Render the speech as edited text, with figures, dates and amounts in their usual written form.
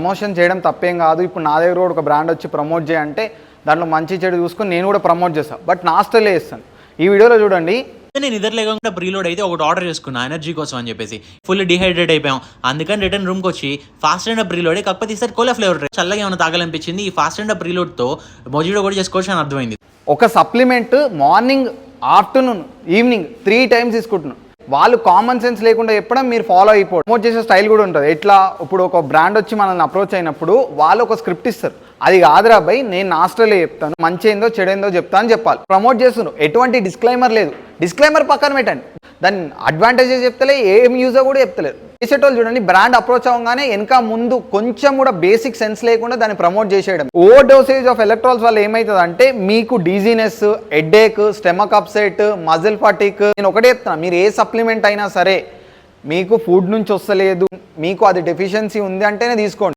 Promotion చేయడం తప్పేం కాదు. ఇప్పుడు నా దగ్గర కూడా ఒక బ్రాండ్ వచ్చి ప్రమోట్ చేయంటే దాంట్లో మంచి చెడు చూసుకొని నేను కూడా ప్రమోట్ చేస్తాను. బట్ నా స్టైలే చేస్తాను. ఈ వీడియోలో చూడండి. నేను నిద్ర లేకుండా ప్రీలోడ్ అయితే ఒకటి ఆర్డర్ చేసుకున్నా ఎనర్జీ కోసం అని చెప్పేసి. ఫుల్ డిహైడ్రేట్ అయిపోయాం, అందుకని రిటర్న్ రూమ్కి వచ్చి ఫాస్ట్ అండ్ ప్రీలోడ్. కాకపోతే ఈసారి కోలా ఫ్లేవర్ చల్లగా ఏమైనా తాగాలనిపించింది. ఈ ఫాస్ట్ అండ్ ప్రీలోడ్తో మొజిటో కూడా చేసుకోవచ్చు అని అర్థమైంది. ఒక supplement morning, afternoon, evening 3 times తీసుకుంటున్నాను. వాళ్ళు కామన్ సెన్స్ లేకుండా చెప్పడం మీరు ఫాలో అయిపోవడం. ప్రమోట్ చేసే స్టైల్ కూడా ఉంటుంది. ఎట్లా ఇప్పుడు ఒక బ్రాండ్ వచ్చి మనల్ని అప్రోచ్ అయినప్పుడు వాళ్ళు ఒక స్క్రిప్ట్ ఇస్తారు. అది కాదురా బై, నేను నా స్టైలే చెప్తాను, మంచి ఏందో చెడేందో చెప్తా అని చెప్పాలి. ప్రమోట్ చేస్తున్నారు, ఎటువంటి డిస్క్లైమర్ లేదు. డిస్క్లైమర్ పక్కన పెట్టండి, దాని అడ్వాంటేజెస్ చెప్తలే, ఏం యూజో కూడా చెప్తలేరు. చేసేటోళ్ళు చూడండి, బ్రాండ్ అప్రోచ్ అవ్వగానే వెనక ముందు కొంచెం కూడా బేసిక్ సెన్స్ లేకుండా దాన్ని ప్రమోట్ చేసేయడం. ఓవర్ డోసేజ్ ఆఫ్ ఎలక్ట్రాల్స్ వల్ల ఏమవుతుంది అంటే మీకు డీజీనెస్, హెడ్ఏక్, స్టమక్ అప్సెట్, మజిల్ ఫటిక్. నేను ఒకటే చెప్తాను, మీరు ఏ సప్లిమెంట్ అయినా సరే మీకు ఫుడ్ నుంచి వస్తలేదు, మీకు అది డెఫిషియన్సీ ఉంది అంటేనే తీసుకోండి.